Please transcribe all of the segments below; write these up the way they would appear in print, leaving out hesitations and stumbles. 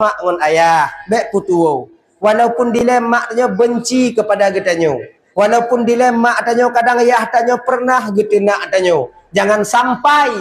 mak ngon ayah, bek putu. Walaupun dilema tanya benci kepada getanyo. Walaupun dilema tanya kadang ayah tanya pernah getena tanya. Jangan sampai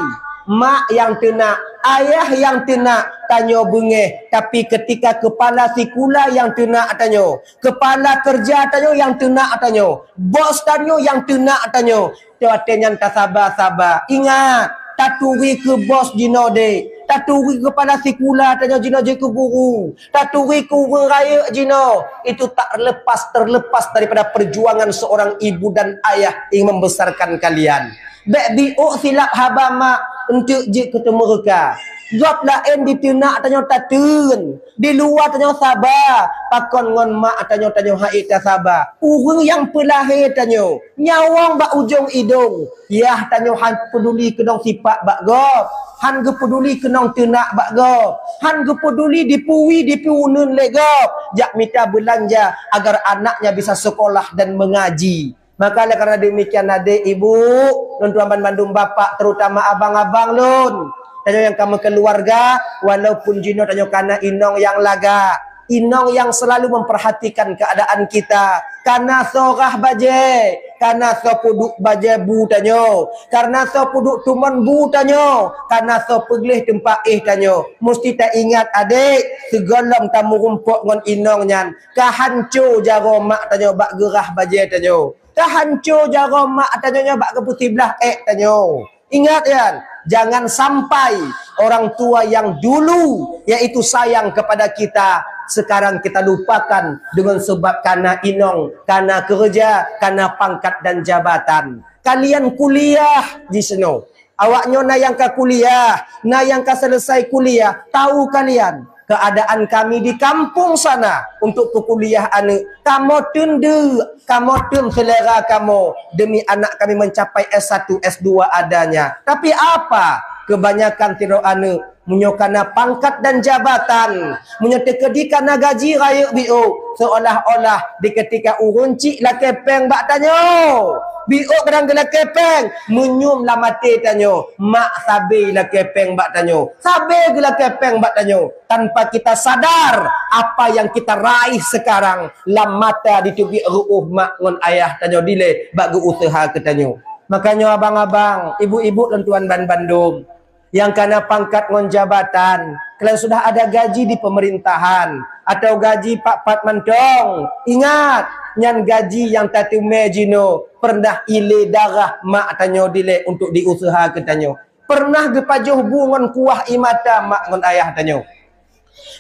mak yang tena, ayah yang tena tanya bengeh, tapi ketika kepala sikula yang tena tanya, kepala kerja tanya yang tena tanya, bos tanya yang tena tanya. Tuatnya tak sabar-sabar. Ingat, taturi ke bos jino de, taturi kepada sikula tanya jino je ke guru, taturi ke raya jino. Itu tak terlepas daripada perjuangan seorang ibu dan ayah yang membesarkan kalian. Bi'u silap haba mak untuk je ketemu mereka. Job lain ditinak tanya tatun, di luar tanya sabar, pakon ngon mak tanya haid tak sabar. Urang yang pelahir tanya nyawang bak ujung hidung, yah tanya han peduli kenong sifat bak gop, han ge peduli kenong tenak bak gop, han ge peduli dipuwi dipiunun le gop, jak minta belanja agar anaknya bisa sekolah dan mengaji. Maka karena demikian adik ibu, tuan-tuan Bandung bapak terutama abang-abang lun, tanya yang kamu keluarga, walaupun jino tanya karena inong yang laga, inong yang selalu memperhatikan keadaan kita, karena sorah baje, karena so puduk baje bu tanyo, karena so puduk tuman bu tanyo, karena so peglih tempat tanyo. Mesti tak ingat adik, segolong tamu rumpuk ngon inong nyan, kahancu jaro mak tanyo bak gerah baje tanyo, kahancu jaro mak tanyo bak keputi belah tanyo. Ingat ya, jangan sampai orang tua yang dulu yaitu sayang kepada kita, sekarang kita lupakan dengan sebab karena inong, karena kerja, karena pangkat dan jabatan. Kalian kuliah di sini, awaknya na yang ka kuliah, na yang ka selesai kuliah, tahu kalian keadaan kami di kampung sana untuk perkuliah anak. Kamu tundu, kamu tun selera kamu demi anak kami mencapai S1, S2 adanya. Tapi apa? Kebanyakan tiro anak menyokana pangkat dan jabatan, menyekedikan gaji raya bio, seolah-olah di ketika urunci lah kepeng bak tanyo, bio kadang gela kepeng menyum lah mati tanyo, mak sabe lah kepeng bak tanyo, sabe gela kepeng bak tanyo, tanpa kita sadar apa yang kita raih sekarang lam mata ditubi ruuh mak ngon ayah tanyo dile bak usaha ke tanyo. Makanya abang-abang, ibu-ibu dan tuan Bandung yang kena pangkat ngon jabatan, kalau sudah ada gaji di pemerintahan atau gaji pak mentong, ingat nyan gaji yang tatu mejino pernah ile darah mak tanyo dile untuk diusaha ke tanyo, pernah gepajuh bungon kuah imata mak ngon ayah tanyo.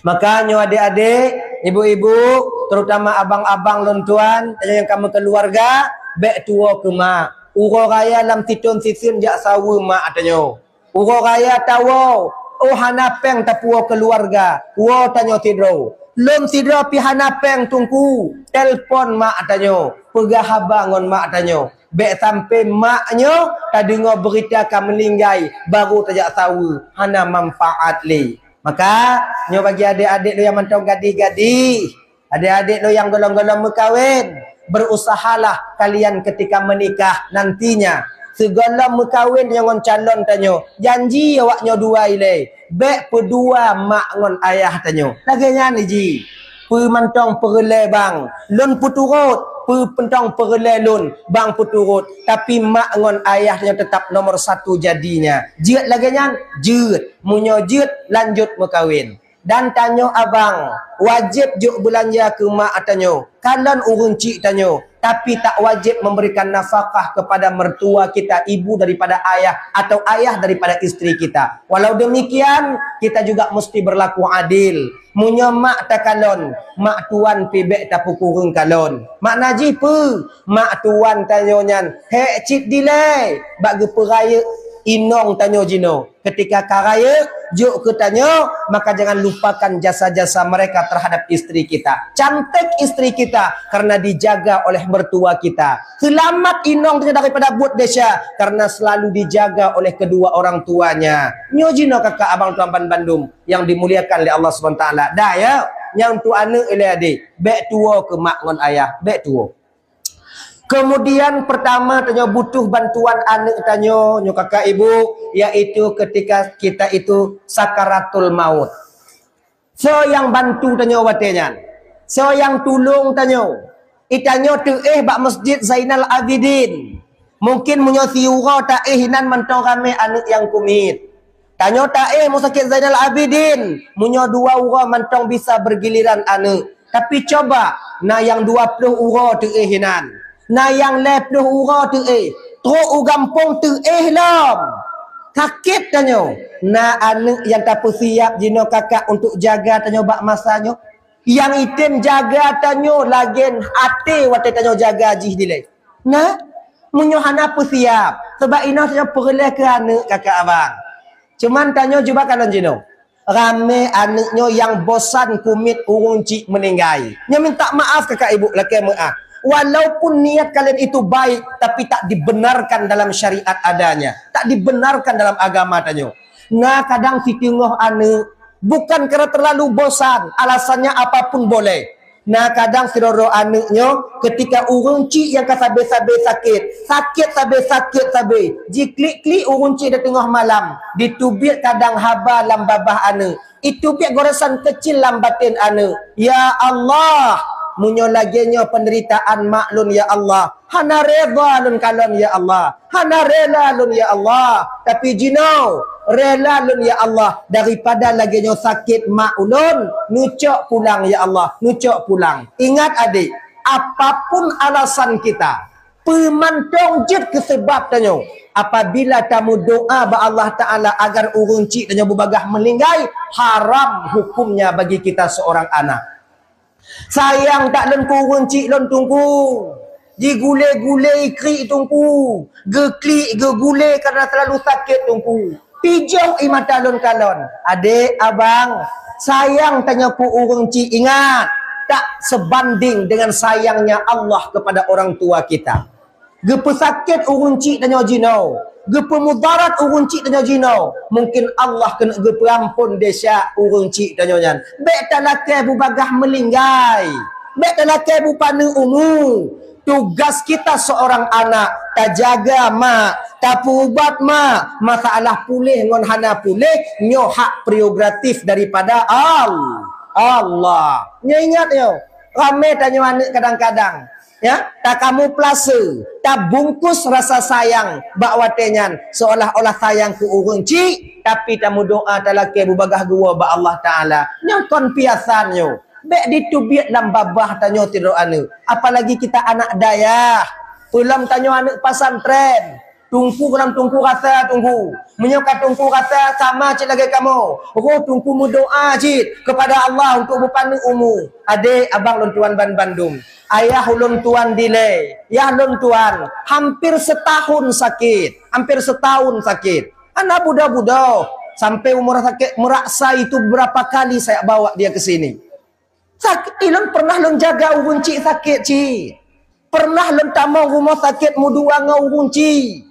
Makanya adik-adik, ibu-ibu, terutama abang-abang lontuan yang kamu keluarga, bek tua ke mak, uro raya lam titun sisin jak sawu mak tanyo. Uro raya tawo, oh hanapeng tapuo keluarga, wo tanyo tidro. Lom tidro pi hanapeng tungku, telpon mak tanyo, pegah bangun mak tanyo. Bek sampai maknyo tadingo berita kam meninggai, baru tajak tahu hana manfaat li. Maka nyo bagi adik-adik lo yang mentong gadi-gadi, adik-adik lo yang golong-golong mekawin, berusahalah kalian ketika menikah nantinya. Segala mekawin yang ngon calon tanyo, janji awaknya dua ile, bek pedua mak ngon ayah tanyo. Laganya ni ji, pu mentong perle bang, lun puturut, pu pentong perle lun bang puturut, tapi mak ngon ayahnya tetap nomor satu jadinya. Jeut laganya, jeut, munyo jeut lanjut mekawin. Dan tanyo abang, wajib juk belanja ke mak tanyo, kalan urun cik tanyo. Tapi tak wajib memberikan nafkah kepada mertua kita, ibu daripada ayah, atau ayah daripada istri kita. Walau demikian, kita juga mesti berlaku adil. Munya mak tak kalon, mak tuan pibek tak pukurung kalon. Mak naji pu, mak tuan tanyonya, hek cip delay, bagi peraya inong tanyo jino. Ketika karaya, juk ke tanyo, maka jangan lupakan jasa-jasa mereka terhadap istri kita. Cantik istri kita karena dijaga oleh mertua kita. Selamat inong daripada buat desa karena selalu dijaga oleh kedua orang tuanya. Nyo jino kakak abang tuan Bandung yang dimuliakan oleh Allah SWT. Dah ya, yang tu anak oleh adik, bek tua ke mak ngon ayah, bek tua. Kemudian pertama tanyo butuh bantuan anak tanyo, nyo kakak ibu, yaitu ketika kita itu sakaratul maut. So yang bantu tanyo watenya. So yang tolong tanyo. Itanyo tu bak Masjid Zainal Abidin. Mungkin munyo siura ta hinan mantong rame anak yang kumit. Tanyo ta Masjid Zainal Abidin. Munyo 2 orang mantong bisa bergiliran anak. Tapi coba na yang 20 orang tu hinan. Na yang 10 orang tu teruk ugampung tu lam. Sakit tanyo. Na anak yang tak siap jino kakak untuk jaga tanyo bak masanya. Yang item jaga tanyo lagen ate wate tanyo jaga jih dilai. Nah, munyo hana siap. Sebab ino tanyo perle ke anak kakak abang. Cuman tanyo cuba kanan jino. Rame anaknya yang bosan kumit urung cik meninggai. Nya minta maaf kakak ibu laki maaf. Walaupun niat kalian itu baik, tapi tak dibenarkan dalam syariat adanya. Tak dibenarkan dalam agama tanyo. Nah kadang si tengah ane, bukan karena terlalu bosan, alasannya apapun boleh. Nah kadang si roro anaknya, ketika urung cik yang kasabe-sabe sakit sabe. Jiklik-klik urung cik di tengah malam, ditubik kadang haba lam babah ane. Itu biar goresan kecil lam batin ane. Ya Allah, munyo laginya penderitaan maklun ya Allah. Hana reda lun kalon ya Allah. Hana rela lun ya Allah. Tapi jinau rela lun ya Allah. Daripada laginya sakit maklun. Nucok pulang ya Allah. Nucok pulang. Ingat adik. Apapun alasan kita. Pemantong jid kesebab tanyo. Apabila kamu doa ba Allah Ta'ala agar urung cik tanyo berbagah melinggai. Haram hukumnya bagi kita seorang anak. Sayang tak len kurun cik len tunggu. Ji gule-gule ikri tunggu. Geklik gegule karena terlalu sakit tunggu. Pijau mata len kalon. Adik, abang, sayang tanya ku urung cik ingat. Tak sebanding dengan sayangnya Allah kepada orang tua kita. Gepesakit urung cik tanya jinau. Gepemudarat urung cik tanya jinau. Mungkin Allah kena geperampun desa urung cik tanya nyan. Bek talakai bubagah melinggai. Bek talakai bupana umum. Tugas kita seorang anak. Tak jaga mak. Tak ubat mak. Masalah pulih ngon hana pulih. Nyo hak prerogatif daripada Allah. Nyo ingat yo. Ramai tanya anak kadang-kadang. Ya, tak kamu plase, tak bungkus rasa sayang bak watenyan seolah-olah sayang ku urung cik, tapi tamu doa talake bubagah gua ba Allah Taala. Nyang kon piasanyo. Bek ditubiat lam babah tanyo tidur anu. Apalagi kita anak dayah. Pulang tanyo anak pasantren. Tungku dalam tungku rasa tunggu. Menyokat tungku rasa sama cik lagi kamu. Oh tungku mu doa cik kepada Allah untuk bupani umu. Adik abang lontuan ban Bandung. Ayah ulun tuan delay. Ya ulun tuan. Hampir setahun sakit. Hampir setahun sakit. Anak budak-budak. Sampai umur sakit. Meraksa itu berapa kali saya bawa dia ke sini. Sakit. Ilun pernah lun jaga urun cik sakit cik. Pernah lun tamang rumah sakit mudua ngau urun cik.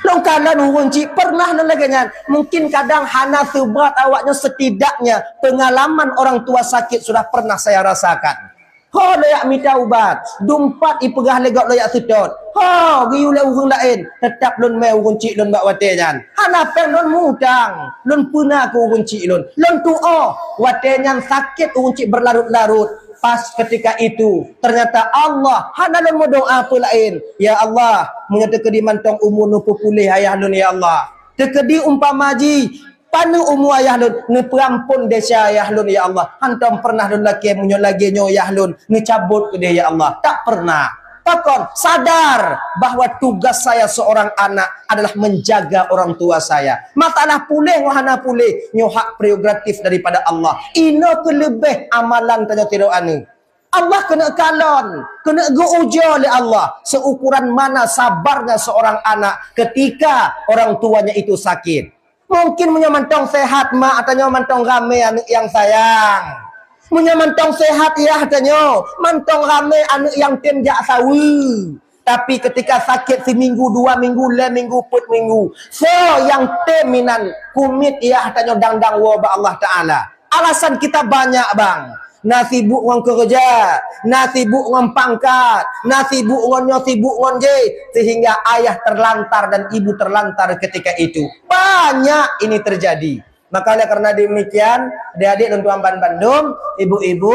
Longkalan urun cik. Pernah lun lagi nyan. Mungkin kadang hana sebat awaknya setidaknya. Pengalaman orang tua sakit sudah pernah saya rasakan. Ho layak minta ubat. Dumpat ipegah legak layak sedot. Ho giule urang lain. Tetap lun mai urang cik lun bak wate jan. Hana pen lun mudang. Lun puna ku urang cik lun. Lun tuo wate jan sakit urang cik berlarut-larut. Pas ketika itu ternyata Allah hana lun doa apa lain. Ya Allah, menyatakan di mantong umur nu pulih ayah lun ya Allah. Tekedi umpamaji panu umu ayah lun ne perampun desa ayah lun ya Allah. Hantam pernah lun laki munyo lagi nyo ayah lun ne cabut ke dia ya Allah. Tak pernah. Takon sadar bahwa tugas saya seorang anak adalah menjaga orang tua saya. Masalah pulih wahana pulih nyo hak prerogatif daripada Allah. Ino kelebih amalan tanya tiro anu. Allah kena kalon, kena geujo oleh Allah seukuran mana sabarnya seorang anak ketika orang tuanya itu sakit. Mungkin punya mantong sehat mak atau mantong rame anak yang sayang. Punya mantong sehat ya katanya mantong rame anak yang tenjak sawi. Tapi ketika sakit seminggu, 2 minggu, 5 minggu, 4 minggu. So yang teminan kumit ya katanya dang-dang wa ba Allah Ta'ala. Alasan kita banyak bang. Nasibuk ngon kerja, nasibuk ngon pangkat, nasibuk ngon sibuk ngon je, sehingga ayah terlantar dan ibu terlantar ketika itu. Banyak ini terjadi. Maka oleh karena demikian, adik-adik dan tuan Bandung, ibu-ibu,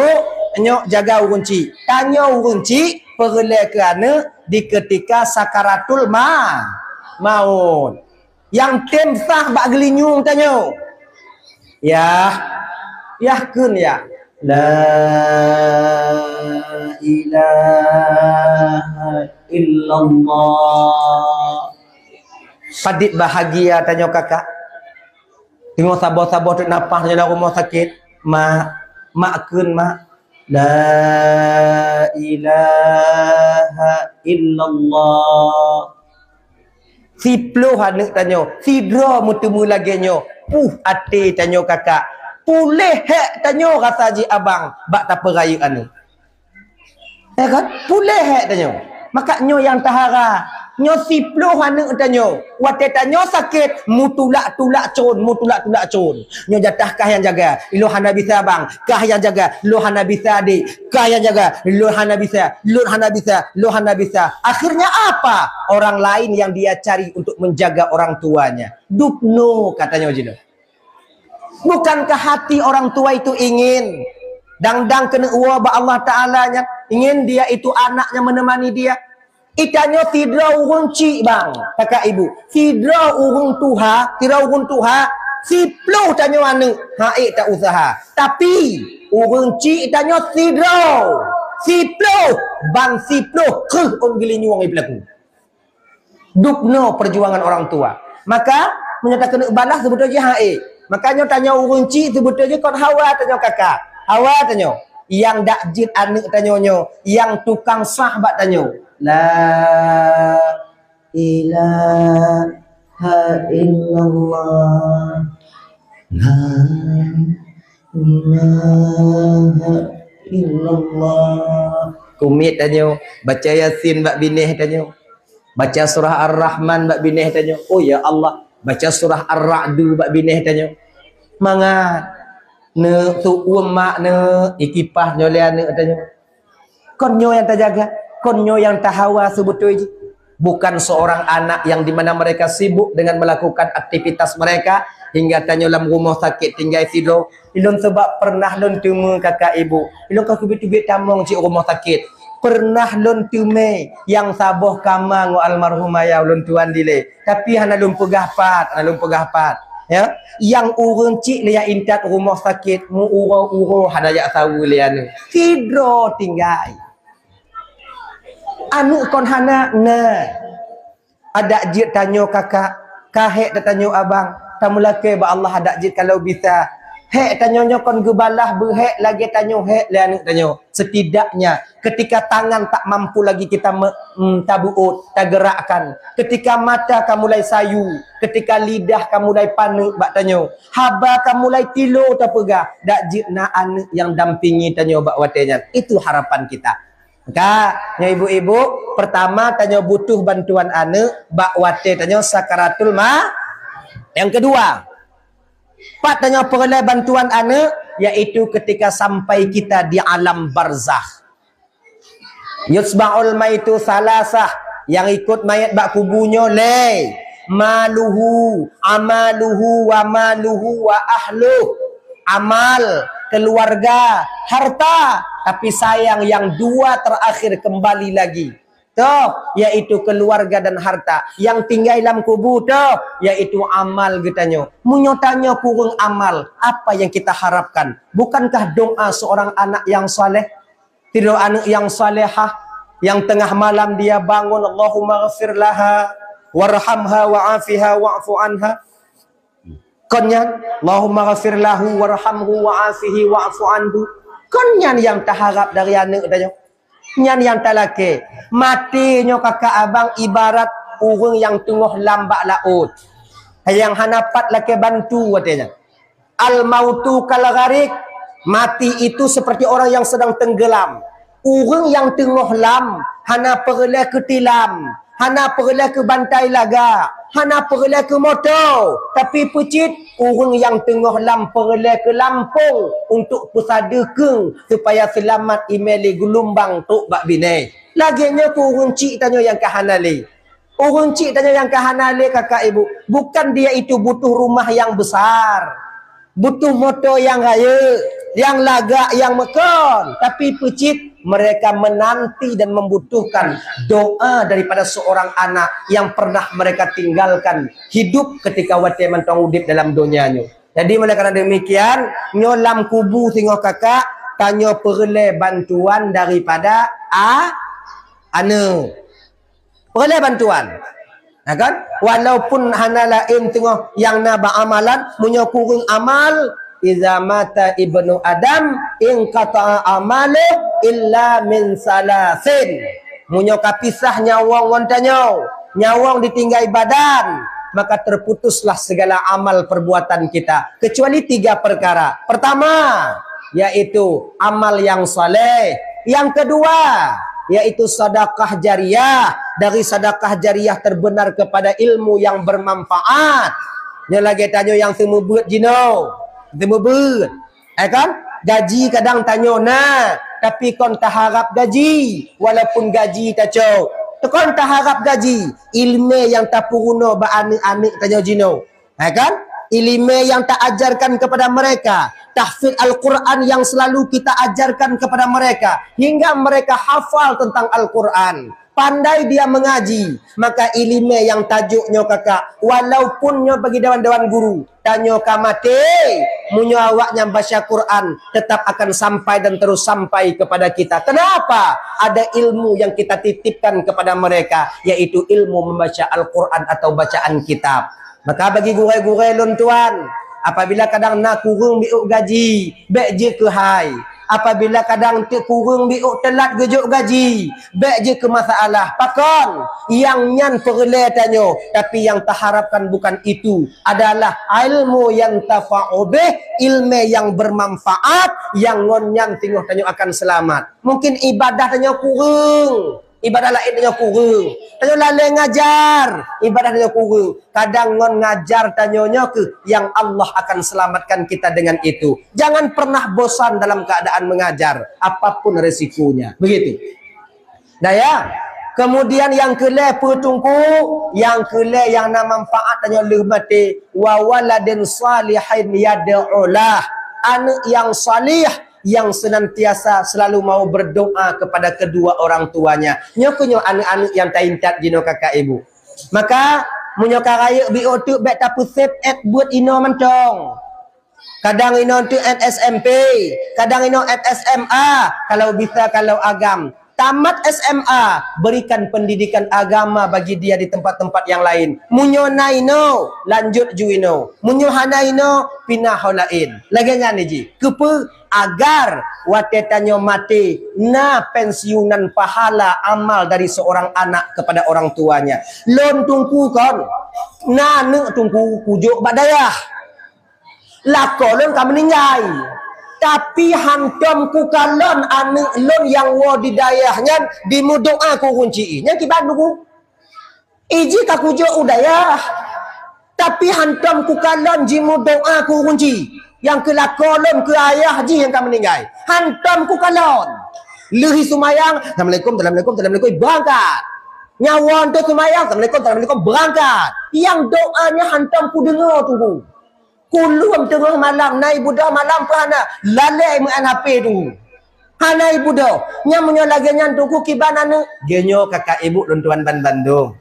nyok jaga urunci. Tanya urunci, perle kerana di ketika sakaratul maut. Yang tem sah bak gelinyung tanya. Ya kun ya. La ilaha illallah. Padit bahagia tanya kakak. Tengok sabar-sabar tu napah dalam rumah sakit. Mak kun mak. La ilaha illallah. Si peluh anak tanya. Si dra mutemu lagi nyo. Ate tanya kakak. Pulih hek tanya rasa ji abang. Bak tak peraya anu. Kan? Pulih hek tanya. Maka nyo yang tahara. Nyo si peluh anak tanya. Wate tanya sakit. Mutulak con. Nyo jatah kah yang jaga. Iluhan Nabi abang. Kah yang jaga. Iluhan Nabi adik. Kah yang jaga. Iluhan Nabi Akhirnya apa? Orang lain yang dia cari untuk menjaga orang tuanya. Dupno katanya Jino. Bukankah hati orang tua itu ingin dang kena uwa ba Allah Ta'ala-nya, ingin dia itu anaknya menemani dia. Ikannya tidak urung cik bang, kakak ibu. Tidak urung tuha, si peluh tanya anu, haik tak usaha. Tapi urung cik tanya tidak. Si peluh, bang si peluh, on gilinyuang pelaku. Dupno perjuangan orang tua. Maka menyatakan balas sebetulnya haik. Makanya tanya urung cik sebetulnya kon hawa tanya kakak. Hawa tanya. Yang dakjit anak tanya nyo, yang tukang sah bak tanya. La ilaha illallah. La ilaha illallah. Kumit tanya, baca Yasin bak binih tanya. Baca surah Ar-Rahman bak binih tanya. Oh ya Allah. Baca surah Ar-Ra'du bak binih tanya. Mangat ne tu umak ne ikipah nyo le anak tanya. Konyo yang terjaga, konyo yang tahawa sebetulnya. Bukan seorang anak yang dimana mereka sibuk dengan melakukan aktivitas mereka hingga tanya dalam rumah sakit tinggal tidur. Ilon sebab pernah lon temu kakak ibu. Ilon kau kubit-kubit tamong cik rumah sakit. Pernah lon tume yang saboh kamang almarhumah ya lon tuan dile. Tapi hana lon pegah pat. Ya, yang urun cik dia intat rumah sakit mu uro hana ya tahu lian. Tidro tinggal. Anu kon hana na. Ada jid tanya kakak, kahek tanya abang, tamulake ba Allah ada jid kalau bisa. Hek tanya kon gebalah berhek lagi tanya hek lian tanya. Setidaknya ketika tangan tak mampu lagi kita tabuut, tak gerakkan. Ketika mata kamu mulai sayu, ketika lidah kamu mulai panik bak tanya. Haba kamu mulai tilo tak pegah. Dak jidna anak yang dampingi tanya bak watenya. Itu harapan kita. Maka ya ibu-ibu, pertama tanya butuh bantuan anak, bak wate tanya sakaratul Yang kedua, pak tanya perlu bantuan anak, yaitu ketika sampai kita di alam barzakh. Yusba'ul maitu salasah, yang ikut mayat bak kubunya le maluhu, amaluhu wa maluhu wa ahluh. Amal, keluarga, harta. Tapi sayang yang dua terakhir kembali lagi. Toh, yaitu keluarga dan harta. Yang tinggal dalam kubur toh, yaitu amal katanya. Munyotanya kurang amal. Apa yang kita harapkan? Bukankah doa seorang anak yang saleh? Tidak anak yang salehah. Yang tengah malam dia bangun. Allahumma ghafir laha. Warhamha wa'afiha wa'fu anha. Konyan. Allahumma ghafir lahu warhamhu wa'afihi wa'fu anhu. Konyan yang terharap dari anak katanya. Nyan yang talake matinya kakak abang ibarat urang yang tengah lambak laut yang hanapat lake bantu katanya. Al mautu kal gharik, mati itu seperti orang yang sedang tenggelam. Urang yang tengah lam hana perle ke tilam, hana perle ke bantai laga, hana perle ke motor, tapi pecit urang yang tengah lam perle ke Lampung untuk pusadekeng supaya selamat imeli gelombang tok bak binai. Laginya ku urang cik tanya yang kahanali. Urang cik tanya yang kahanali kakak ibu. Bukan dia itu butuh rumah yang besar. butuh motor yang raya, yang lagak, yang mekon, tapi pecit mereka menanti dan membutuhkan doa daripada seorang anak yang pernah mereka tinggalkan hidup ketika wate mentong udip dalam dunianya. Jadi mereka demikian, nyolam kubu tengok kakak, tanya perle bantuan daripada ane. Perle bantuan. Ha, kan? Walaupun hana lain tengok yang nak amalan, punya kurang amal, iza mata ibnu Adam in qata'a amalu illa min salasin. Munyo kapisah nyawang wantanyo, nyawang ditinggai badan, maka terputuslah segala amal perbuatan kita kecuali 3 perkara. Pertama, yaitu amal yang saleh. Yang kedua, yaitu sedekah jariah. Dari sedekah jariah terbenar kepada ilmu yang bermanfaat. Nya lagi tanya yang semua buat jino. Semua buat. Kan? Gaji kadang tanya nak, tapi kon tak harap gaji. Walaupun gaji tak cok. Tekon tak harap gaji. Ilmu yang tak puruno ba anik-anik tanya jino. Kan? Ilmu yang tak ajarkan kepada mereka. Tahfidz Al-Quran yang selalu kita ajarkan kepada mereka. Hingga mereka hafal tentang Al-Quran. Pandai dia mengaji. Maka ilmu yang tajuknya kakak. Walaupun nyo bagi dewan-dewan guru. Tanya kamate. Munyo awaknya baca Quran. Tetap akan sampai dan terus sampai kepada kita. Kenapa? Ada ilmu yang kita titipkan kepada mereka. Yaitu ilmu membaca Al-Quran atau bacaan kitab. Maka bagi gurai-gurai lontuan, apabila kadang nak kurung biuk gaji, baik je ke hai. Apabila kadang kurung biuk telat gejuk gaji, baik je ke masalah. Pakon, yang nyan perle tanya, tapi yang terharapkan bukan itu. Adalah ilmu yang tafa'ubih, ilmu yang bermanfaat, yang ngonyan tengok tanya akan selamat. Mungkin ibadah tanya kurung. Ibadah lain tanya kurung. Tanya lalai ngajar. Ibadah tanya kurung. Kadang ngon ngajar tanyanya ke yang Allah akan selamatkan kita dengan itu. Jangan pernah bosan dalam keadaan mengajar. Apapun resikonya. Begitu. Nah ya. Kemudian yang kelai petungku. Yang kelai yang nak manfaat tanya leh mati. Wa waladin salihin yada'ulah. Anak yang salih. Yang senantiasa selalu mau berdoa kepada kedua orang tuanya. Nyokunyo anak-anak yang taintat jino kakak ibu. Maka munyo karaya biok tu bet tapu save at buat ino mentong. Kadang ino tu at SMP, kadang ino at SMA, kalau bisa kalau agam. Tamat SMA, berikan pendidikan agama bagi dia di tempat-tempat yang lain. Munyo naino, lanjut juino. Munyo hanaino, pinah lain. Lagi nyani ji. Kepe agar watetanyo mati na pensiunan pahala amal dari seorang anak kepada orang tuanya. Lon tungku kon. Na ne tungku kujuk badayah. Lakolon kamu ningai. Tapi hantom ku kalon anak lon yang wo di dayahnya dimudoa ku kunci. Nya ki bandu. Iji ka kujo udayah. Tapi hantom ku kalon jimudoa ku kunci. Yang kelakolon ke ayah ji yang kamu meninggal. Hantom ku kalon. Lehi sumayang, Assalamualaikum, Assalamualaikum, Assalamualaikum, berangkat. Nyawan tu sumayang, Assalamualaikum, Assalamualaikum, berangkat. Yang doanya hantom ku dengar tu. Kulum tengah malam, naik budak malam perhana. Lalai mengan HP tu. Hanai budak. Yang menyolaganya tu ku kibanana. Genyo kakak ibu dan tuan Bandung.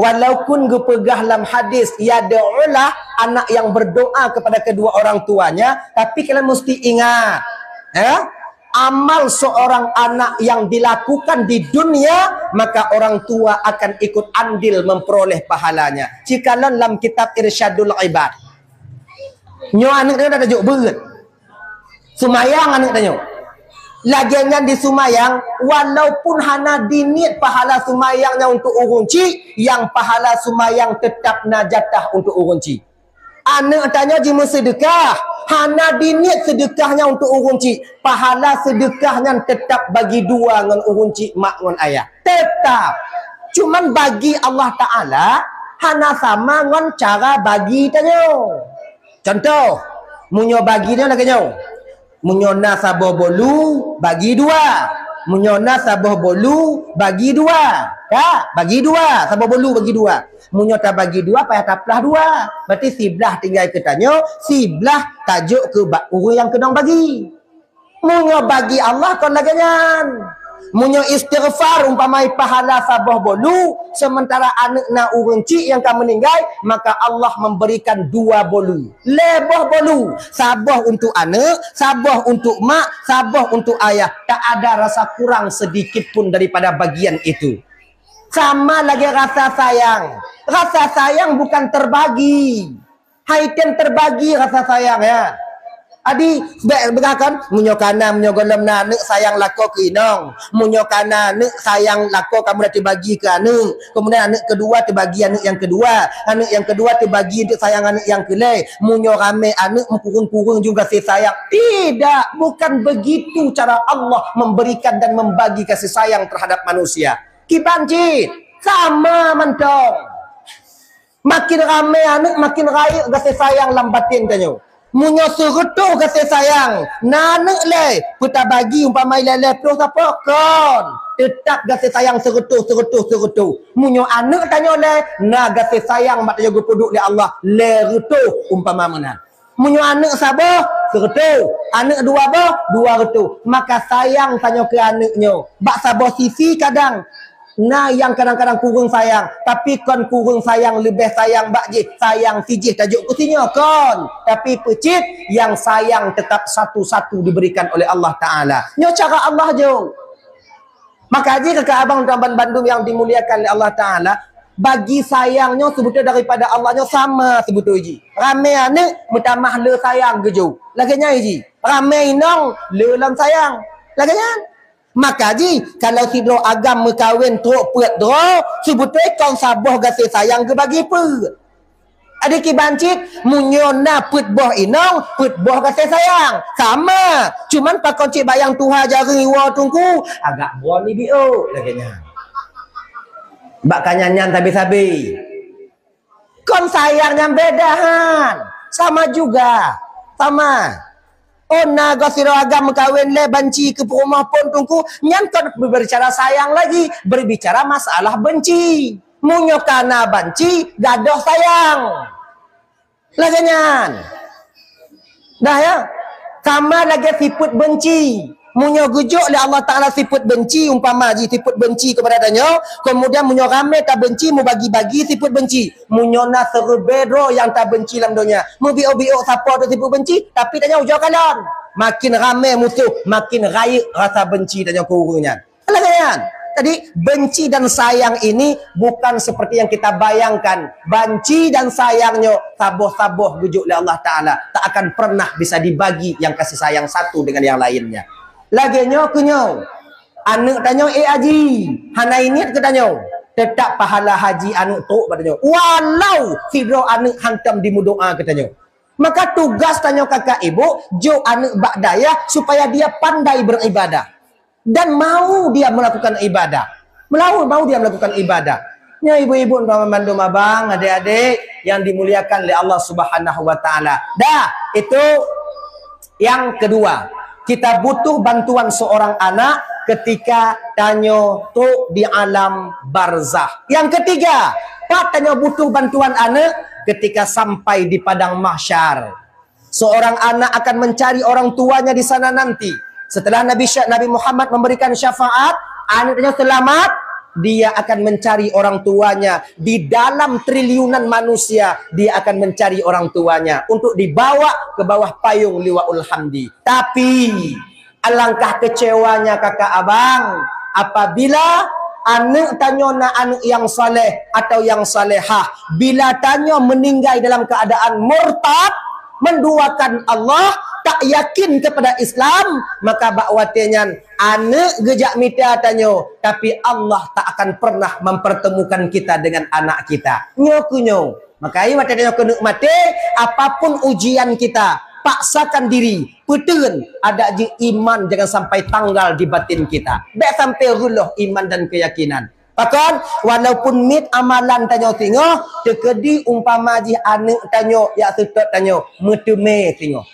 Walaupun gepegah dalam hadis. Ya do'ulah anak yang berdoa kepada kedua orang tuanya. Tapi kalian mesti ingat. Amal seorang anak yang dilakukan di dunia. Maka orang tua akan ikut andil memperoleh pahalanya. Cikalan dalam kitab Irsyadul Ibad. Nyo anak dia dah tajuk berat. Sumayang anak tanya. Lagiannya di sumayang, walaupun hana diniat pahala sumayangnya untuk urunci, yang pahala sumayang tetap najatah untuk urunci. Anak tanya jima sedekah, hana diniat sedekahnya untuk urunci, pahala sedekahnya tetap bagi dua dengan urunci mak dengan ayah. Tetap. Cuman bagi Allah Ta'ala, hana sama dengan cara bagi tanya. Contoh, munyo bagi dia lagi nyo. Munyo nasabo bolu bagi dua. Munyona sabah bolu bagi dua. Kak, bagi dua. Sabah bolu bagi dua. Munyota bagi dua, payah taplah dua. Berarti sebelah tinggal ketanya, sebelah tajuk ke orang yang kedong bagi. Munyo bagi Allah kon laganyan. Munyo istighfar umpamai pahala sabah bolu, sementara anak na urang cik yang kamu meninggal, maka Allah memberikan dua bolu. Lebah bolu. Sabah untuk anak, sabah untuk mak, sabah untuk ayah. Tak ada rasa kurang sedikit pun daripada bagian itu. Sama lagi rasa sayang. Rasa sayang bukan terbagi. Haiten terbagi rasa sayang ya. Adi berkatakan munyokana munyogolam na anak sayang lako ke inong, munyokana anak sayang lako kamu dah terbagi ke anak, kemudian anak kedua terbagi anak yang kedua terbagi untuk sayang anak yang kelai, munyo rame anak kurung-kurung juga kasih sayang. Tidak, bukan begitu cara Allah memberikan dan membagi kasih sayang terhadap manusia. Kibancit sama mentong. Makin ramai anak makin raya kasih sayang lambatin tanyo. Munyo serutuh kasih sayang. Nanak le, putar bagi umpamai lele plus apa kon. Tetap kasih sayang serutuh. Munyo anak tanya le, na kasih sayang mak tanya gupuduk dia Allah le rutuh umpama mana. Munyo anak sabah serutuh, anak dua bah dua rutuh. Maka sayang tanya ke anaknya. Bak sabah sisi kadang nah yang kadang-kadang kurung sayang, tapi kon kurung sayang lebih sayang bakji, sayang sijih tajuk kusinya kon. Tapi pecit yang sayang tetap satu-satu diberikan oleh Allah Taala. Nyo cara Allah jo. Maka haji kakak abang Tuan Bandung yang dimuliakan oleh Allah Taala, bagi sayangnya sebetulnya daripada Allahnya sama sebetulnya ji. Ramai anak mutamah le sayang ke jo. Laganya ji. Ramai inong le lam sayang. Laganya. Maka ji, kalau si bro agam mekawin teruk perut dro, sebetulnya kau sabah kasih sayang ke bagi per. Ada kibancit, munyona put boh inong, put boh kasih sayang. Sama. Cuman pak koncik bayang Tuhan jari wa tungku, agak buat ni bio. Laganya. Bak kanyanyan tabi-tabi. Kon sayangnya bedahan. Sama juga. Sama. Oh naga siro agam kawin le benci ke rumah pun tungku nyantar berbicara sayang lagi, berbicara masalah benci. Munyo kana benci gadoh sayang laganyan dah ya. Sama lagi sifat benci. Munyo gujuk oleh Allah Ta'ala sifat benci, umpama ji sifat benci kepada tanya, kemudian munyo rame tak benci, mu bagi-bagi sifat benci. Munyo na serbedro yang tak benci dalam dunia. Mu bio-bio siapa tu sifat benci, tapi tanya ujau kanan. Makin rame musuh, makin raya rasa benci tanya kurungnya. Alah kan? Tadi benci dan sayang ini bukan seperti yang kita bayangkan. Benci dan sayangnya saboh-saboh gujuk oleh Allah Ta'ala. Tak akan pernah bisa dibagi yang kasih sayang satu dengan yang lainnya. Laginya kunyo anak tanya haji hana ini ke tanya tetap pahala haji anak tu katanya walau sidro anak hantam di mudoa katanya. Maka tugas tanya kakak ibu jo anak bakdaya supaya dia pandai beribadah dan mau dia melakukan ibadah, mau dia melakukan ibadah. Ya ibu-ibu dan mandum abang adik-adik yang dimuliakan oleh Allah Subhanahu wa taala. Dah itu yang kedua. Kita butuh bantuan seorang anak ketika tanya tu di alam barzah. Yang ketiga, Pak tanya butuh bantuan anak ketika sampai di padang mahsyar. Seorang anak akan mencari orang tuanya di sana nanti. Setelah Nabi Muhammad memberikan syafaat, anaknya selamat, dia akan mencari orang tuanya. Di dalam triliunan manusia, dia akan mencari orang tuanya untuk dibawa ke bawah payung liwaul hamdi. Tapi alangkah kecewanya kakak abang apabila anak tanya na anak yang saleh atau yang salehah, bila tanya meninggal dalam keadaan murtad, menduakan Allah, tak yakin kepada Islam, maka bakwatnya anak gejak mita tanyo, tapi Allah tak akan pernah mempertemukan kita dengan anak kita. Nyokunyo. Maka ini matanya kena mati, apapun ujian kita, paksakan diri, putun ada je iman jangan sampai tanggal di batin kita. Baik sampai ruluh iman dan keyakinan. Bahkan walaupun mit amalan tanyo tengok, tekedi umpama ji anak tanyo ya tetap tanyo meteme tengok.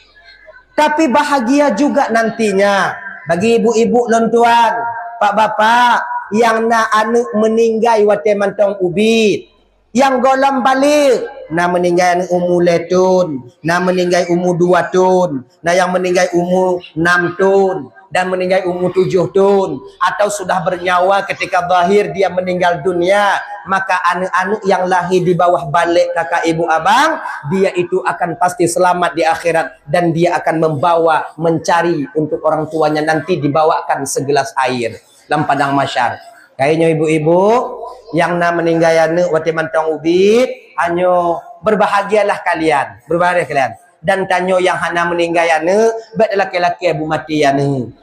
Tapi bahagia juga nantinya bagi ibu-ibu dan tuan. pak bapak yang na anak meninggal wate mantong ubit, yang golam balik na meninggal umur letun, na meninggal umur 2 tahun, na yang meninggal umur 6 tahun, dan meninggal umur 7 tahun, atau sudah bernyawa ketika zahir dia meninggal dunia, maka anak-anak yang lahir di bawah balik kakak ibu abang, dia itu akan pasti selamat di akhirat, dan dia akan membawa mencari untuk orang tuanya nanti dibawakan segelas air dalam padang mahsyar. Kayaknya ibu-ibu yang na meninggal anak wate mantong ubit, hanyo berbahagialah kalian, berbahagia kalian. Dan tanyo yang hana meninggal anak, bet laki-laki ibu mati anak.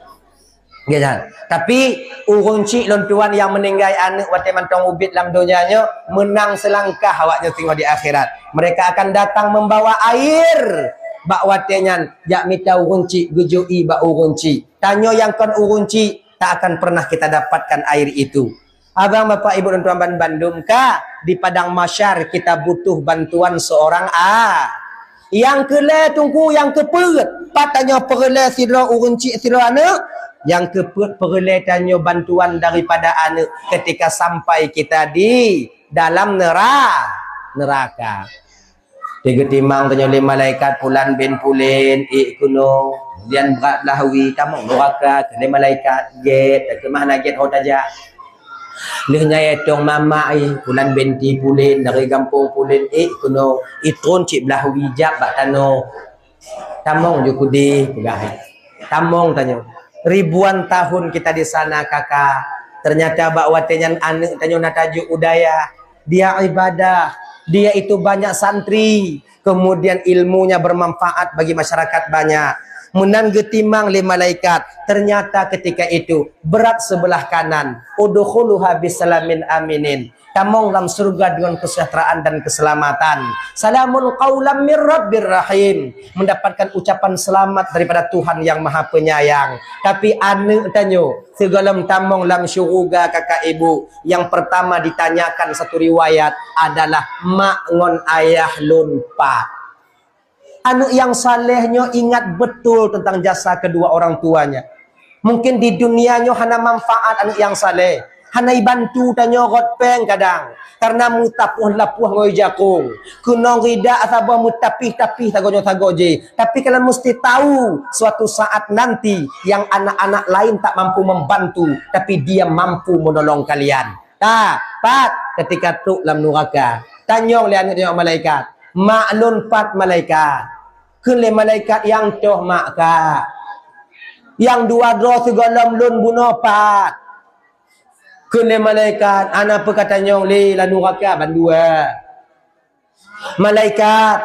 Gitu. Tapi urung cik lon tuan yang meninggal anak wate mantong ubit dalam dunianya menang selangkah awaknya tengok di akhirat. Mereka akan datang membawa air. Bak watenya jak minta urung cik gejoi bak urung cik. Tanyo yang kon urung cik tak akan pernah kita dapatkan air itu. Abang bapak ibu dan tuan Bandung kah di padang mahsyar kita butuh bantuan seorang yang kele tunggu yang kepet patanya perle sila urun cik sila anak yang kepet perle tanya bantuan daripada anak ketika sampai kita di dalam neraka. Tiga timang tanya oleh malaikat pulan bin pulin kuno dian berat lahwi tamang neraka ke malaikat get ke mana get hotaja lehnya etong mama pulan binti pulin dari kampung pulin kuno itron cik lahwi jak bak tano tamang jukudi pegah tamang tanya ribuan tahun kita di sana kakak, ternyata bak watenyan anak tanya natajuk udaya dia ibadah. Dia itu banyak santri, kemudian ilmunya bermanfaat bagi masyarakat banyak. Menan getimang le malaikat, ternyata ketika itu berat sebelah kanan. Udkhuluha bisalamin aminin. Tamong dalam surga dengan kesejahteraan dan keselamatan. Salamun qaulam mir rabbir rahim. Mendapatkan ucapan selamat daripada Tuhan yang Maha Penyayang. Tapi anu tanyo, segalam tamong lam syuruga kakak ibu. Yang pertama ditanyakan satu riwayat adalah mak ngon ayah lumpa. Anu yang salehnya ingat betul tentang jasa kedua orang tuanya. Mungkin di dunianya hana manfaat anu yang saleh. Hanai bantu tanyo rotpeng kadang karena mutapuh lapuh ngoi jakung kuno rida asaba mutapih-tapih tagonyo tagoje. Tapi kalian mesti tahu suatu saat nanti yang anak-anak lain tak mampu membantu tapi dia mampu menolong kalian. Pat ketika tu dalam neraka tanyong lian tengok malaikat maklun pat malaikat kele malaikat yang toh mak ka yang dua dro segalam lun bunuh pat kene malaikat ana perkatanya le la neraka bandua malaikat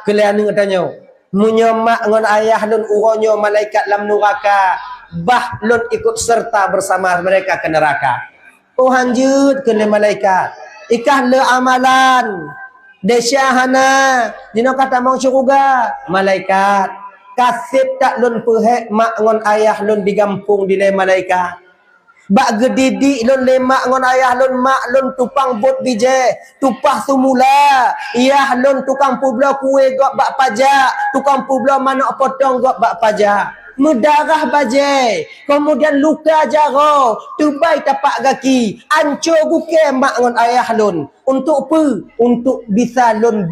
kele anu katanya munyo mak ngon ayah lun uronyo malaikat lam neraka bah lun ikut serta bersama mereka ke neraka. Oh hanjut kene malaikat ikah le amalan desyahana dino kata mau syurga malaikat kasih tak lun perhek mak ngon ayah lun digampung di le malaikat. Bak gedidi lun lemak ngon ayah lun mak lun tupang bot bije tupah semula iyah lun tukang publo kue gok bak pajak tukang publo manak potong gok bak pajak medarah baje kemudian luka jaro tubai tapak kaki ancur buke mak ngon ayah lun untuk apa untuk bisa lun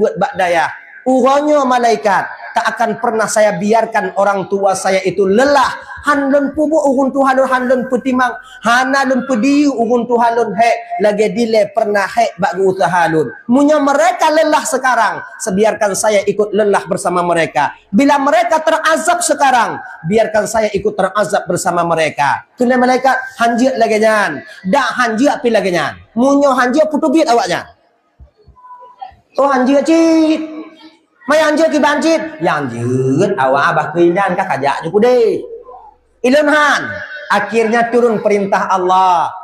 buat bak daya urangnya malaikat tak akan pernah saya biarkan orang tua saya itu lelah. Hanlun pubu urun Tuhan hanlun putimang hanalun pediu urun Tuhan hek lagi dile pernah hek bak usaha lun. Munya mereka lelah sekarang, sebiarkan saya ikut lelah bersama mereka. Bila mereka terazab sekarang, biarkan saya ikut terazab bersama mereka. Kena malaikat hanjir lagi nyan, dak hanjir pi lagi nyan. Munya hanjir putubit awaknya. Oh hanjir cik. Mai hanjir ki banjit, yang jeut awak abah keindan ka kajak juku deh. Ilunhan akhirnya turun perintah Allah.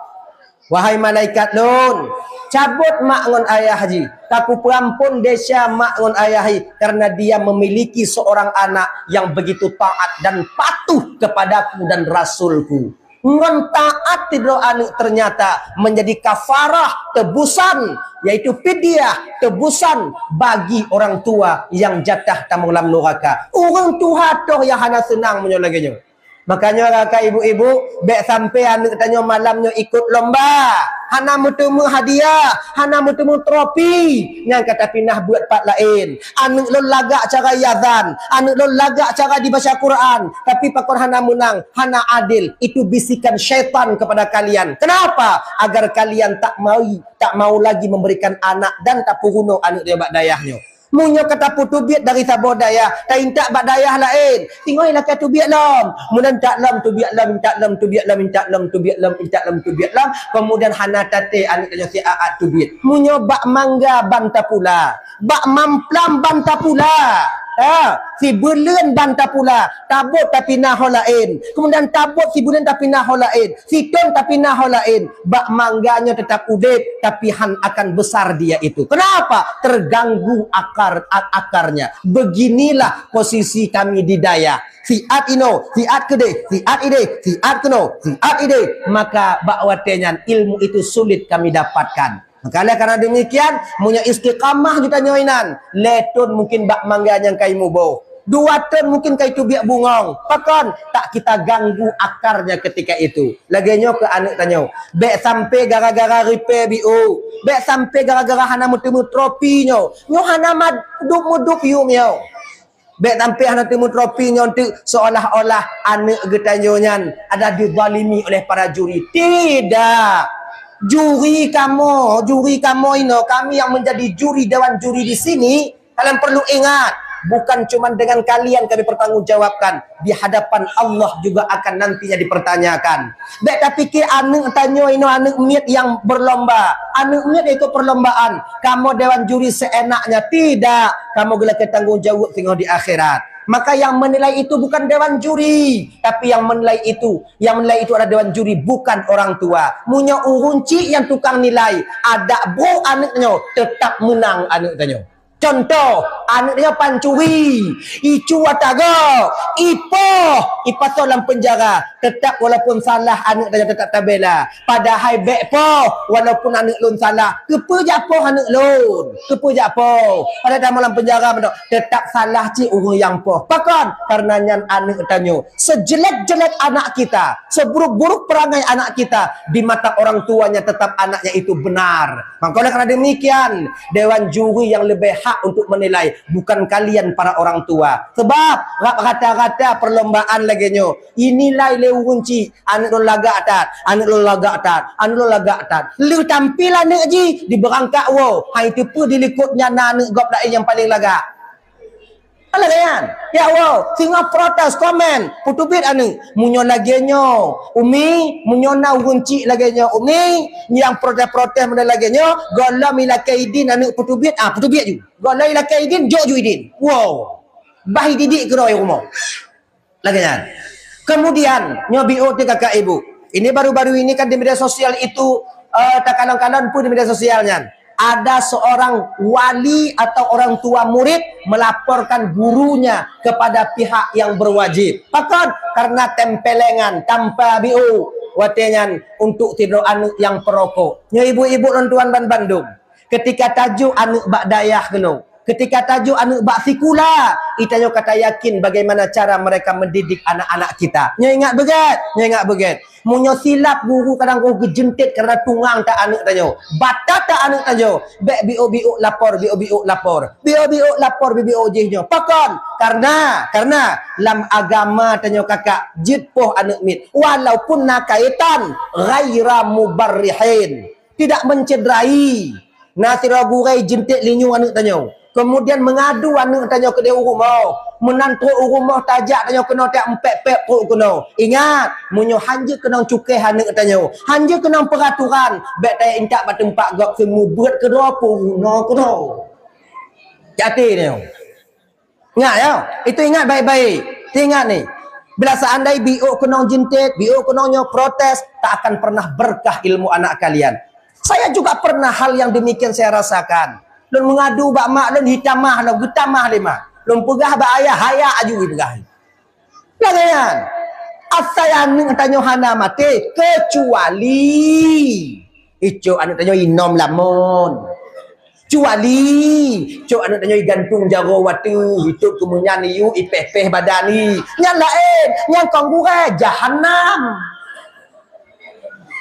Wahai malaikat lun, cabut mak ngon ayah haji. Taku perampun desya mak ngon ayah haji karena dia memiliki seorang anak yang begitu taat dan patuh kepadaku dan rasulku. Ngon taat tidro anu ternyata menjadi kafarah tebusan yaitu fidyah tebusan bagi orang tua yang jatah tamang lam neraka. Orang tua toh yang hana senang menyolaginya. Makanya kakak ibu-ibu, bek sampai anak tanya malamnya ikut lomba. Hana bertemu hadiah, hana bertemu trofi. Yang kata pinah buat part lain. Anak lo lagak cara yazan, anak lo lagak cara dibaca Quran. Tapi pakor hana menang, hana adil. Itu bisikan syaitan kepada kalian. Kenapa? Agar kalian tak mau lagi memberikan anak dan tak puruno anak dia bak dayahnya. Munyo kata putu biat dari Sabah daya, tak intak bak dayah lain. Tinggal nak kata biat lam. Mudan tak lam tu biat lam, tak lam tu biat lam, tak lam tu biat lam, tak lam tu biat lam. Kemudian hana tate anak tanya si aat tu biat. Munyo bak mangga banta pula. Bak mamplam banta pula. Si bulan banta pula. Tabut tapi nah lain. Kemudian tabut si bulan tapi nah lain. Si ton tapi nah lain. Bak mangganya tetap udip tapi han akan besar dia itu. Kenapa? Terganggu akarnya. Beginilah posisi kami di daya. Siat ino, siat kede, siat ide, siat keno, siat ide. Maka bakwatenyan ilmu itu sulit kami dapatkan. Makanya karena demikian, punya istiqamah kita nyoinan. Letun mungkin bak mangga yang kai mubo. 2 ton mungkin kai tu biak bungong. Pakon tak kita ganggu akarnya ketika itu. Laginya ke anak tanya. Bek sampai gara-gara repair BO. Bek sampai gara-gara hana mutemu tropinya. Nyo hana mudup yung yo. Bek sampai hana temu tropinya untuk seolah-olah anak getanyonya ada dizalimi oleh para juri. Tidak. Juri kamu ini, kami yang menjadi juri dewan juri di sini, kalian perlu ingat, bukan cuma dengan kalian kami pertanggungjawabkan, di hadapan Allah juga akan nantinya dipertanyakan. Bek tapi ke anak tanya ini anak miat yang berlomba, anak miat itu perlombaan, kamu dewan juri seenaknya tidak, kamu gelak tanggungjawab tinggal di akhirat. Maka yang menilai itu bukan dewan juri, tapi yang menilai itu adalah dewan juri, bukan orang tua. Munya urunci yang tukang nilai, ada bro anaknya tetap menang anak tanya. Contoh, anaknya pancuri, icu watago, ipo dalam penjara, tetap walaupun salah anaknya tetap tabela. Padahal bek po, walaupun anak lun salah, kepa japo anak lun, kepa japo. Pada dalam penjara tetap salah ci urang yang po. Pakon karena nyan anak tanya, sejelek-jelek anak kita, seburuk-buruk perangai anak kita, di mata orang tuanya tetap anaknya itu benar. Maka karena demikian, dewan juri yang lebih untuk menilai, bukan kalian para orang tua. Sebab rata-rata perlombaan lagi nyo, inilah leunci anak lo laga atat, anak lo laga atat, anak lo laga atat. Lu tampilan anak ji di berangkat wo, hai tipu dilikutnya anak gop lain yang paling laga. Ala kan? Ya wow, singa protes komen, putubit anu, munyo lagi nyo, umi, munyo na unci lagi nyo, umi, yang protes mana lagi nyo, gola mila kaidin anu putubit, putubit ju, gola mila kaidin, jo juidin, wow, bahi didik keroi rumah, lagi kan? Kemudian nyobi ote kakak ibu, ini baru-baru ini kan di media sosial itu, tak kalang-kalang pun di media sosialnya. Ada seorang wali atau orang tua murid melaporkan gurunya kepada pihak yang berwajib. Pakon karena tempelengan tanpa BU watengan untuk tidur anak yang perokok. Nya ibu-ibu dan tuan Bandung. Ketika tajuk anak bak dayah keno. Ketika tajuk anak bak sikula, kita kata yakin bagaimana cara mereka mendidik anak-anak kita. Nya ingat begat. Munyo silap guru kadang kau gejentit karena tungang tak anak tanyo. Bata tak anak tanyo. Bek bio lapor, bio lapor BOJ-nya. Pakon karena lam agama tanyo kakak jitpoh anak mit. Walaupun nak kaitan ghaira mubarrihin. Tidak mencederai. Nasira gurai jentit linyu anak tanyo. Kemudian mengadu anak tanya ke dia rumah. Menantu rumah tajak tanya kena tak empek-pek pun kena. Ingat, munyo hanja kena cukai anak tanya. Hanja kena peraturan. Bek tanya intak bat tempat gak semua berat ke dua pun kena. Jati ni. Ingat ya? Itu ingat baik-baik. Ingat ni. Bila seandai BO kena jentik, BO kena protes, tak akan pernah berkah ilmu anak kalian. Saya juga pernah hal yang demikian saya rasakan. Lun mengadu bak mak lun hitamah lun getamah lima. Lun pegah bak ayah haya aju pegah. Lagian asayan ning tanyo hana mate kecuali ijo anu tanyo inom lamun. Cuk anak tanya gantung jago watu hidup kemudian yu ipeh-peh badan ni. Nyan lain, nyan kong gure jahanam.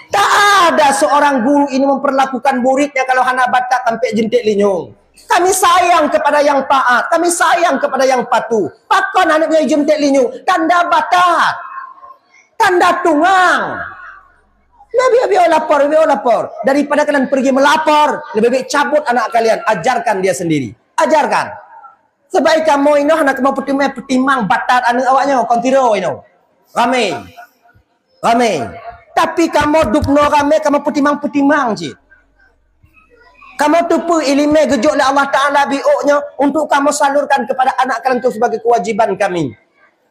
Tak ada seorang guru ini memperlakukan muridnya kalau hana batak sampai jentik linyung. Kami sayang kepada yang taat, kami sayang kepada yang patuh. Pakon anaknya jentik linyung, tanda batak, tanda tungang. Biar lapor. Daripada kalian pergi melapor, lebih baik cabut anak kalian, ajarkan dia sendiri. Ajarkan. Sebaik kamu ini anak kamu petimang batat anak awaknya, kontiro ini. Ramai. Tapi kamu dupno ramai, kamu petimang je. Kamu tupu ilmu gejok oleh Allah Ta'ala biuknya untuk kamu salurkan kepada anak kalian itu sebagai kewajiban kami.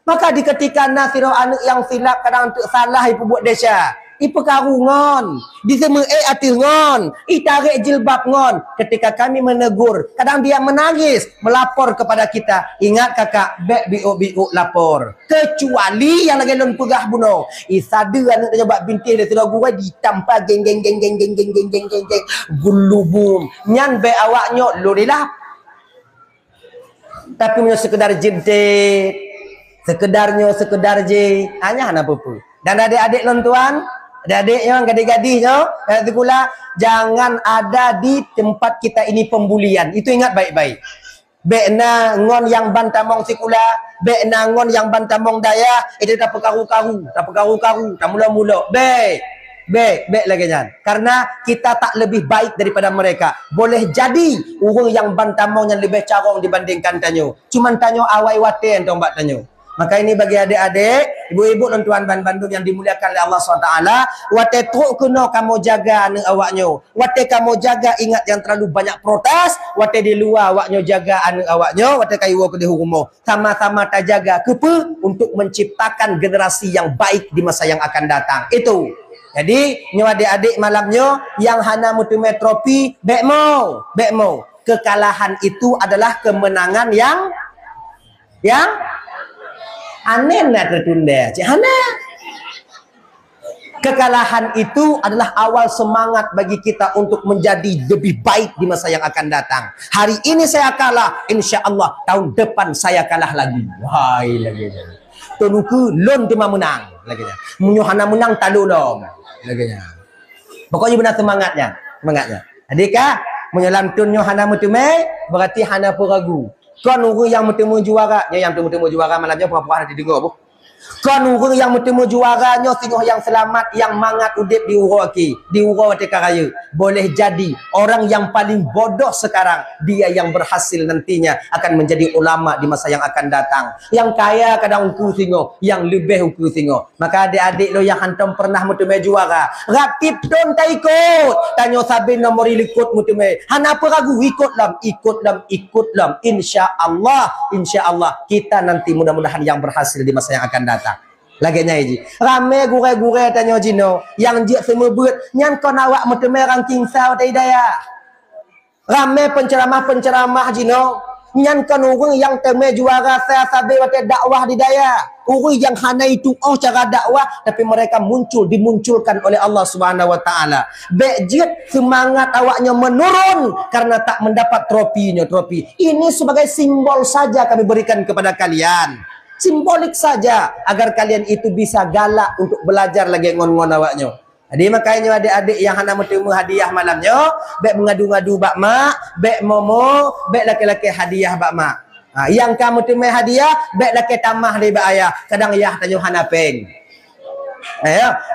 Maka di ketika nasiro anak yang silap kadang untuk salah ibu buat desa. Ipekarungan, disema atilngon, itarik jilbab ngon. Ketika kami menegur, kadang dia menangis, melapor kepada kita. Ingat kakak, bek biuk lapor. Kecuali yang lagi lon pegah bunuh. Isada anak tanya bak binti dia sudah gua ditampa geng gulubum. Nyan bek awaknya lo dilap. Tapi punya sekedar jentik, sekedar je, hanya apa-apa. Dan adik-adik lon tuan, adik-adiknya, gadis-gadisnya, itu pula jangan ada di tempat kita ini pembulian. Itu ingat baik-baik. Bekna ngon yang bantamong sikula, bekna ngon yang bantamong daya, itu tak pekaru-karu, tak mula-mula. Baik lagi jangan. Karena kita tak lebih baik daripada mereka. Boleh jadi orang yang bantamong yang lebih carong dibandingkan tanyo. Cuman tanyo awai waten tong bak tanyo. Maka ini bagi adik-adik, ibu-ibu dan tuan Bandung yang dimuliakan oleh Allah SWT, wate truk kena kamu jaga anak awaknya. Wate kamu jaga ingat yang terlalu banyak protes, wate di luar awaknya jaga anak awaknya, wate kayu ke di rumah. Sama-sama tak jaga kepe untuk menciptakan generasi yang baik di masa yang akan datang. Itu. Jadi, nyo adik-adik malamnya yang hana mutume trofi, bekmo. Kekalahan itu adalah kemenangan yang aneh nak tertunda. Cihana. Kekalahan itu adalah awal semangat bagi kita untuk menjadi lebih baik di masa yang akan datang. Hari ini saya kalah, insya Allah tahun depan saya kalah lagi. Wahai lagi. Tunuku lon tema menang lagi. Munyuhana menang talu dong lagi. Pokoknya benar semangatnya. Adika menyelam tunyo hana mutume berarti hana peragu. Kan orang yang bertemu juaranya, yang bertemu juara malamnya berapa hari didengar bu? Kan orang yang bertemu juaranya, tengok yang selamat, yang mangat udip di uraki, di urau Merdeka Raya. Boleh jadi orang yang paling bodoh sekarang, dia yang berhasil nantinya akan menjadi ulama di masa yang akan datang. Yang kaya kadang ukur tengok, yang lebih ukur tengok. Maka adik-adik lo yang hantam pernah bertemu juara, ratib don tak ikut. Tanya sabin nomor ikut bertemu. Hana apa ragu? Ikut lam. Insya Allah kita nanti mudah-mudahan yang berhasil di masa yang akan datang. Lagi nyai ji. Ramai gure-gure tanya jino yang dia semua buat nyan kon awak meteme ranking sao tai daya. Ramai penceramah jino nyan kon orang yang teme juara saya sabe wate dakwah di daya. Orang yang hana itu cara dakwah tapi mereka dimunculkan oleh Allah Subhanahu wa taala. Bejit semangat awaknya menurun karena tak mendapat trofi. Ini sebagai simbol saja kami berikan kepada kalian. Simbolik saja agar kalian itu bisa galak untuk belajar lagi ngon-ngon awaknya. Jadi makanya adik-adik yang hendak bertemu hadiah malamnya, bek mengadu-ngadu bak mak, bek momo, bek laki-laki hadiah bak mak. Yang kamu terima hadiah, bek laki tamah dari bak ayah. Kadang ayah tanya hana peng.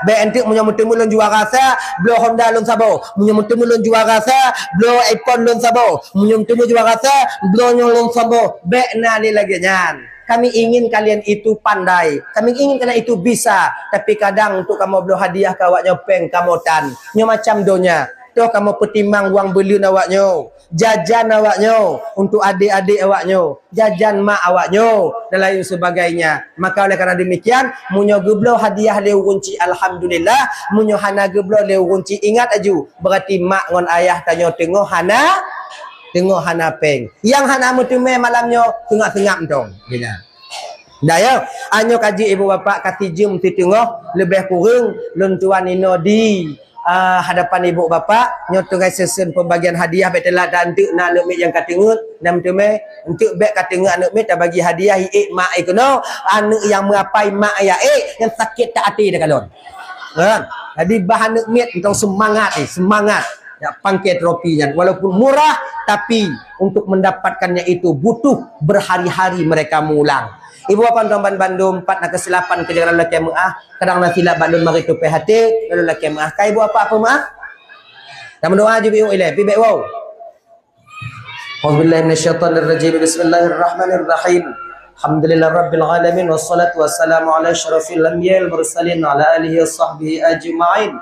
Bek entik punya bertemu lon juara saya, blow Honda lon sabo. Punya bertemu lon juara saya, blow iPhone lon sabo. Punya bertemu juara saya, blow nyolong sabo. Bek nali lagi nyan. Kami ingin kalian itu pandai. Kami ingin kalian itu bisa. Tapi kadang untuk kamu beli hadiah ke awaknya peng kamotan. Nyo macam donya. Tuh kamu pertimbang uang beli awaknya. Jajan awaknya. Untuk adik-adik awaknya. Jajan mak awaknya. Dan lain sebagainya. Maka oleh kerana demikian. Munyo geblo hadiah leu kunci. Alhamdulillah. Munyo hana geblo leu kunci. Ingat aju. Berarti mak ngon ayah tanya tengok hana. Tengok hana peng. Yang hana mutume malamnya tengok-tengok dong. Gila. Dah ya. Anyo kaji ibu bapa kati jum ti tengok lebih kurang lon tuan ino di hadapan ibu bapa nyotung sesen pembagian hadiah betelah dan untuk nak anak yang katengut nam tu me untuk bek katengut anak me tak bagi hadiah mak ikono anak yang mengapai mak ya yang sakit tak hati dah kalon. Kan? Jadi bahan anak me tentang semangat semangat ya pangkat trofinya walaupun murah tapi untuk mendapatkannya itu butuh berhari-hari mereka mengulang. Ibu bapa tuan Bandung 4 nak kesilapan kejaran laki maah kadang nak silap Bandung mari tu PHT lalu laki maah kai ibu apa maah dan berdoa je biu ilai pi baik wow. Auzubillahi minasyaitonir rajim. Bismillahirrahmanirrahim. Alhamdulillah rabbil alamin wassalatu wassalamu ala asyrafil anbiya'il mursalin ala alihi washabbihi ajma'in.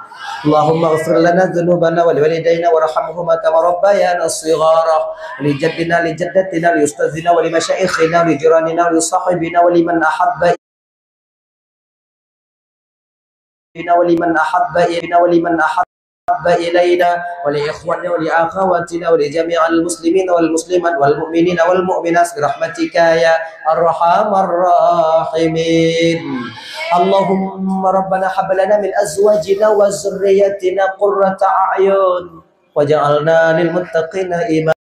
Allahumma ighfir lana dhunubana wa liwalidayna warhamhuma kama rabbayana shighara li jaddina li jaddatina li ustadzina wa li masyayikhina li jiranina wa li sahibina wa liman ahabba إلينا ولإخواننا ولأخواتنا ولجميع المسلمين والمسلمات والمؤمنين والمؤمنات برحمتك يا أرحم الراحمين. اللهم ربنا هب لنا من أزواجنا وذرياتنا قرة أعين وجعلنا للمتقين إماما.